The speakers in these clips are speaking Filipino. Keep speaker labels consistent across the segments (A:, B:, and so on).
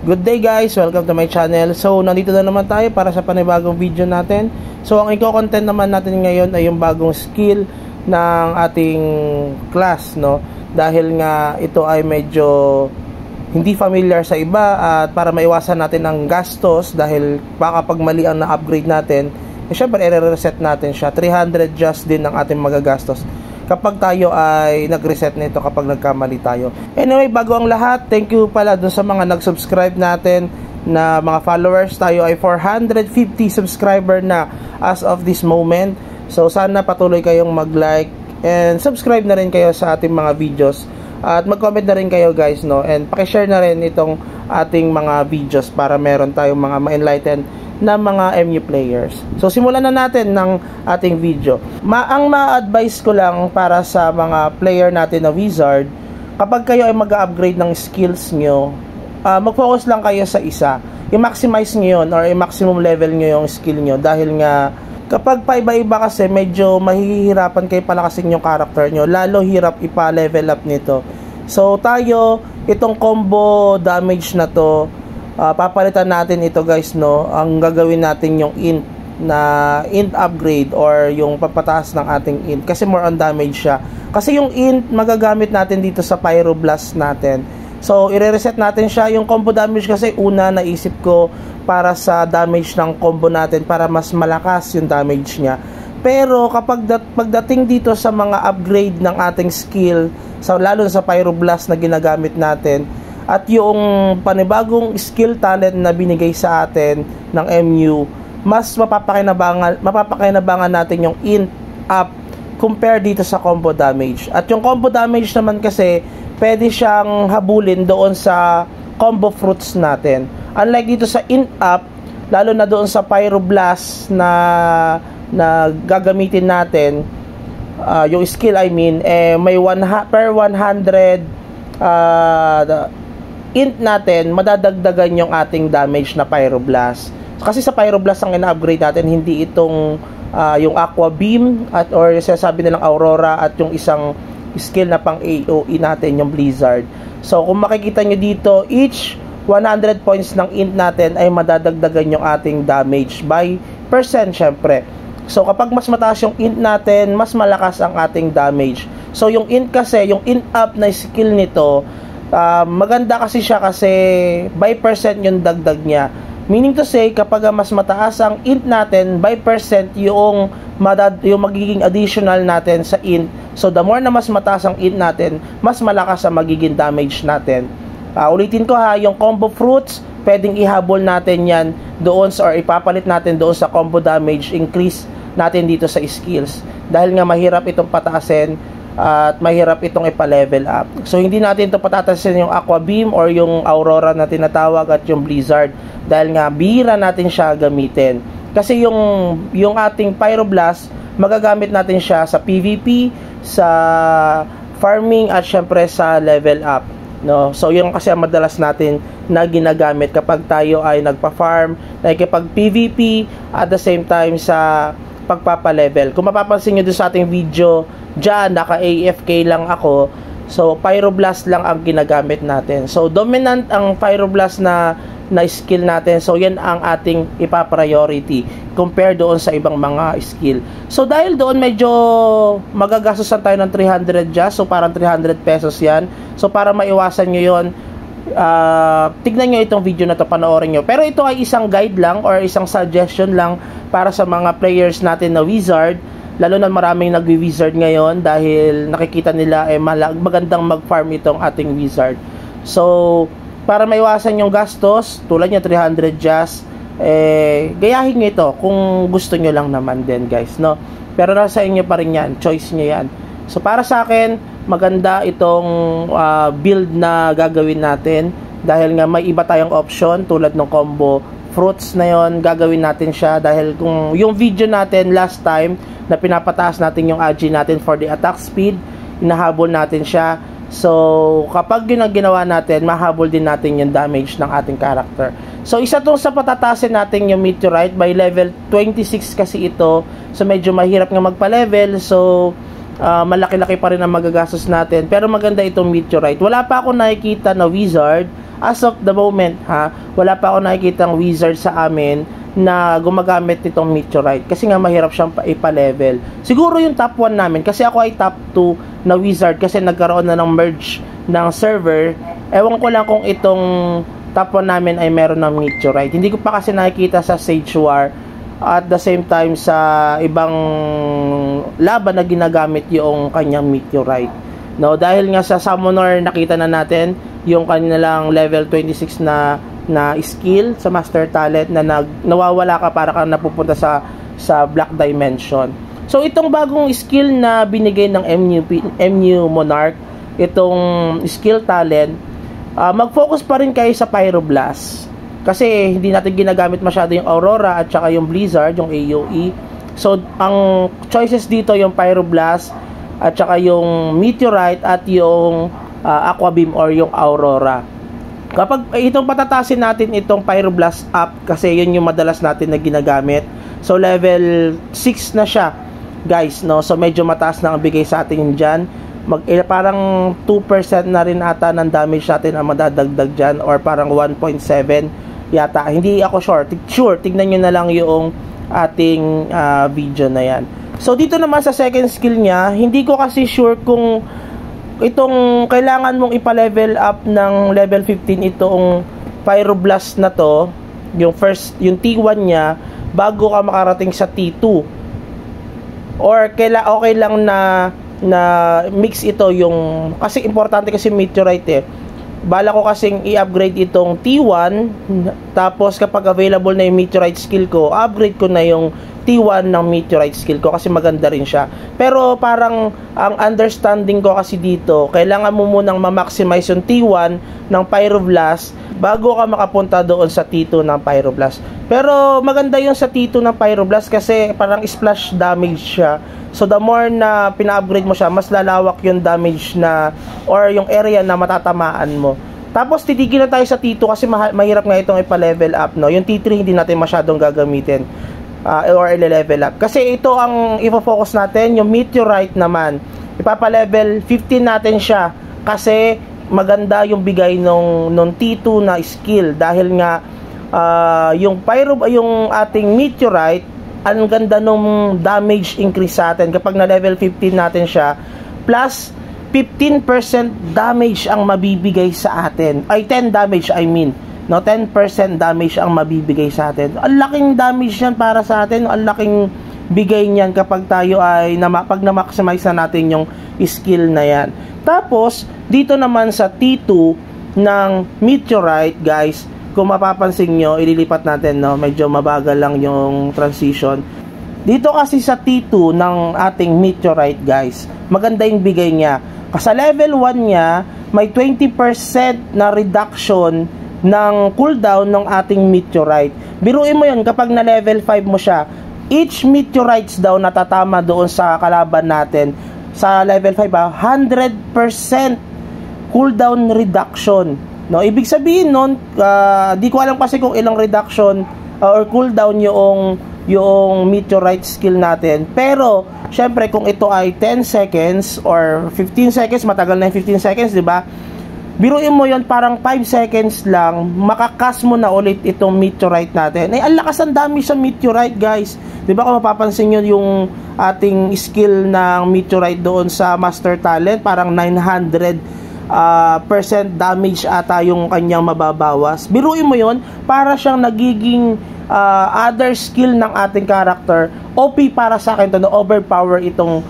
A: Good day guys, welcome to my channel. So nandito na naman tayo para sa panibagong video natin. So ang i-content naman natin ngayon ay yung bagong skill ng ating class, no? Dahil nga ito ay medyo hindi familiar sa iba at para maiwasan natin ang gastos dahil baka pag mali ang na-upgrade natin, syempre i-reset natin siya. 300 just din ang ating magagastos kapag tayo ay nag-reset nito kapag nagkamali tayo. Anyway, bago ang lahat, thank you pala dun sa mga nag-subscribe natin na mga followers. Tayo ay 450 subscriber na as of this moment. So sana patuloy kayong mag-like and subscribe na rin kayo sa ating mga videos. At mag-comment na rin kayo guys, no? And pakishare na rin itong ating mga videos para meron tayong mga ma-enlighten na mga MU players. So simulan na natin ng ating video. Ang ma-advise ko lang para sa mga player natin na wizard, kapag kayo ay mag-upgrade ng skills nyo, mag-focus lang kayo sa isa. I-maximize nyo yun or i-maximum level nyo yung skill nyo dahil nga kapag paiba-iba kasi medyo mahihirapan kayo palakasin yung character nyo, lalo hirap ipa-level up nito. So tayo, itong combo damage na to, papalitan natin ito guys, no? Ang gagawin natin yung int na int upgrade or yung papataas ng ating int kasi more on damage siya. Kasi yung int magagamit natin dito sa Pyroblast natin. So i-reset natin siya. Yung combo damage kasi una naisip ko para sa damage ng combo natin para mas malakas yung damage niya. Pero kapag pagdating dito sa mga upgrade ng ating skill, lalo sa Pyroblast na ginagamit natin, at yung panibagong skill talent na binigay sa atin ng MU, mas mapapakinabangan natin yung int up compare dito sa combo damage. At yung combo damage naman kasi pwede siyang habulin doon sa combo fruits natin. Unlike dito sa int up, lalo na doon sa Pyroblast na gagamitin natin, yung skill may per 100 int natin, madadagdagan yung ating damage na Pyroblast. Kasi sa Pyroblast ang ina-upgrade natin, hindi itong yung Aqua Beam or sasabi nilang Aurora at yung isang skill na pang AOE natin, yung Blizzard. So kung makikita nyo dito, each 100 points ng int natin ay madadagdagan yung ating damage by percent syempre. So kapag mas mataas yung int natin, mas malakas ang ating damage. So yung int kasi, yung int up na skill nito, maganda kasi siya kasi by percent yung dagdag niya. Meaning to say, kapag mas mataas ang int natin, by percent yung magiging additional natin sa int. So the more na mas mataas ang int natin, mas malakas ang magiging damage natin. Ulitin ko ha, yung combo fruits, pwedeng ihabol natin yan doon or ipapalit natin doon sa combo damage increase natin dito sa skills. Dahil nga mahirap itong pataasin at mahirap itong ipa-level up. So hindi natin ito patatasin yung Aqua Beam or yung Aurora na tinatawag at yung Blizzard dahil nga bihira natin siya gamitin. Kasi yung ating Pyroblast, magagamit natin siya sa PvP, sa farming at syempre sa level up, no? So yung kasi ang madalas natin na ginagamit kapag tayo ay nagpa-farm, nakikipag PvP at the same time sa pagpapa-level. Kung mapapansin nyo doon sa ating video, dyan, naka-AFK lang ako. So, Pyroblast lang ang ginagamit natin. So, dominant ang Pyroblast na skill natin. So, yan ang ating ipa-priority compare doon sa ibang mga skill. So, dahil doon medyo magagastosan tayo ng 300 just. So, parang 300 pesos yan. So, para maiwasan nyo yun, tignan nyo itong video na to, panoorin nyo. Pero ito ay isang guide lang or isang suggestion lang para sa mga players natin na wizard, lalo na maraming nagwi-wizard ngayon dahil nakikita nila magandang mag-farm itong ating wizard. So para maiwasan yung gastos tulad niya 300 just, gayahin nyo ito kung gusto nyo lang naman din guys, no? Pero nasa inyo pa rin yan, choice nyo yan. So para sa akin, maganda itong build na gagawin natin dahil nga may iba tayong option tulad ng combo fruits na yon, gagawin natin siya dahil kung yung video natin last time na pinapataas natin yung AG natin for the attack speed, inahabol natin siya. So kapag yun ang ginawa natin, mahabol din natin yung damage ng ating character. So isa tong sa patatasin natin yung meteorite by level 26 kasi ito. So medyo mahirap nga magpa-level. So malaki-laki pa rin ang magagastos natin. Pero maganda itong meteorite. Wala pa ako nakikita na wizard as of the moment, wala pa ako nakikitang wizard sa amin na gumagamit nitong meteorite kasi nga mahirap siyang ipa-level. Siguro yung top 1 namin kasi ako ay top 2 na wizard kasi nagkaroon na ng merge ng server. Ewan ko lang kung itong top 1 namin ay meron ng meteorite. Hindi ko pa kasi nakikita sa Sage War at the same time sa ibang laban na ginagamit yung kanyang meteorite. No, dahil nga sa summoner nakita na natin yung kanilang level 26 na skill sa master talent na nawawala ka para kang napupunta sa black dimension. So itong bagong skill na binigay ng MU Monarch, itong skill talent, mag-focus pa rin kayo sa Pyroblast kasi hindi natin ginagamit masyado yung Aurora at saka yung Blizzard, yung AoE. So ang choices dito yung Pyroblast at saka yung Meteorite at yung Aqua Beam or yung Aurora. Kapag itong patatasin natin itong Pyroblast up kasi yun yung madalas natin na ginagamit. So level 6 na siya, guys, no. So medyo mataas na ang bigay sa atin diyan. Parang 2% na rin ata ng damage natin ang madadagdag diyan or parang 1.7 yata. Hindi ako sure. Tignan niyo na lang yung ating video na yan. So dito naman sa second skill niya, hindi ko kasi sure kung itong kailangan mong ipa-level up ng level 15 itong Pyroblast na to, yung T1 niya bago ka makarating sa T2, or okay lang na mix ito yung kasi importante kasi meteorite bala ko kasing i-upgrade itong T1 tapos kapag available na yung meteorite skill ko, upgrade ko na yung T1 ng meteorite skill ko kasi maganda rin siya. Pero parang ang understanding ko kasi dito, kailangan mo munang ma-maximize yung T1 ng Pyroblast bago ka makapunta doon sa T2 ng Pyroblast. Pero maganda yung sa T2 ng Pyroblast kasi parang splash damage siya. So the more na pina-upgrade mo siya, mas lalawak yung damage na or yung area na matatamaan mo. Tapos titigil na tayo sa T2 kasi mahirap nga itong ipa-level up, no. Yung T3 hindi natin masyadong gagamitin. Or i-level up. Kasi ito ang i-focus natin, yung meteorite naman. Ipapa-level 15 natin siya kasi maganda yung bigay nung T2 na skill dahil nga yung ating meteorite, ang ganda nung damage increase sa atin kapag na level 15 natin siya, plus 15% damage ang mabibigay sa atin. Ay 10 damage I mean. No, 10% damage ang mabibigay sa atin. Ang laking damage yan para sa atin. Ang laking bigay niyan kapag tayo ay pag na-maximize na natin yung skill na yan. Tapos, dito naman sa T2 ng meteorite, guys, kung mapapansin nyo, ililipat natin, no? Medyo mabagal lang yung transition. Dito kasi sa T2 ng ating meteorite, guys, maganda yung bigay niya. Kasi level 1 niya, may 20% na reduction ng cooldown ng ating meteorite. Biruin mo yun, kapag na level 5 mo siya, each meteorites daw natatama doon sa kalaban natin sa level 5, 100% cooldown reduction. No, ibig sabihin nun, di ko alam kasi kung ilang reduction or cooldown yung meteorite skill natin. Pero, syempre, kung ito ay 10 seconds or 15 seconds, matagal na yung 15 seconds, di ba? Biruin mo yon, parang 5 seconds lang, makakas mo na ulit itong meteorite natin. Ay, ang lakas ang dami sa meteorite, guys. Diba kung mapapansin nyo yung ating skill ng meteorite doon sa master talent, parang 900% damage ata yung kanyang mababawas. Biruin mo yon, para siyang nagiging other skill ng ating character. OP para sa akin to, no? Overpower itong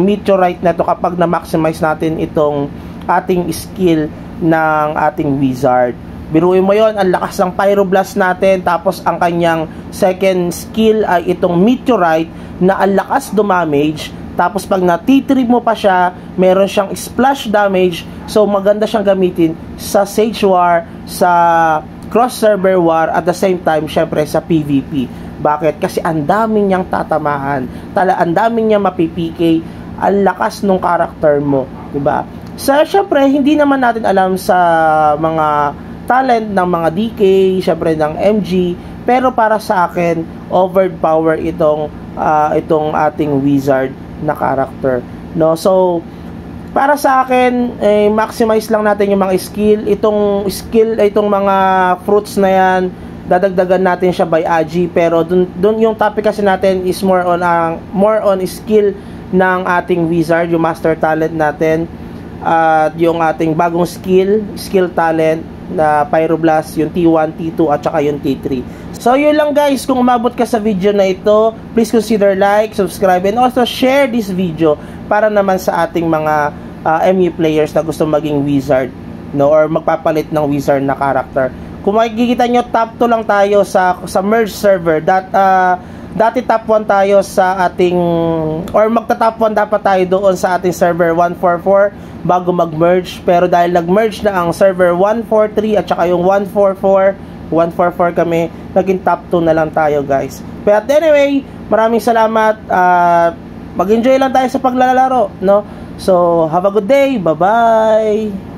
A: meteorite na to kapag na-maximize natin itong ating skill ng ating wizard. Biruin mo yon, ang lakas ng Pyroblast natin, tapos ang kanyang second skill ay itong meteorite na ang lakas damage, tapos pag na T3 mo pa siya, meron siyang splash damage, so maganda siyang gamitin sa Sage War, sa cross server war, at the same time syempre sa PvP. Bakit? Kasi ang daming niyang tatamaan, ang daming niya mapipk, ang lakas ng character mo, diba? Syempre, hindi naman natin alam sa mga talent ng mga DK, syempre ng MG, pero para sa akin, overpower itong ating wizard na character, no? So, Para sa akin, maximize lang natin yung mga skill. Itong mga fruits na yan, dadagdagan natin siya by Agi. Pero dun yung topic kasi natin is more on skill ng ating wizard, yung master talent natin. At yung ating bagong skill talent na Pyroblast, yung T1, T2 at saka yung T3. So yun lang guys, kung umabot ka sa video na ito, please consider like, subscribe, and also share this video para naman sa ating mga MU players na gusto maging wizard, no, or magpapalit ng wizard na character. Kung makikita nyo, top 2 lang tayo sa merge server. Dati top 1 tayo sa ating, or magta-top 1 dapat tayo doon sa ating server 144 bago mag-merge. Pero dahil nag-merge na ang server 143 at saka yung 144 kami, naging top 2 na lang tayo guys. But anyway, maraming salamat. Mag-enjoy lang tayo sa paglalaro, no? So, have a good day. Bye-bye.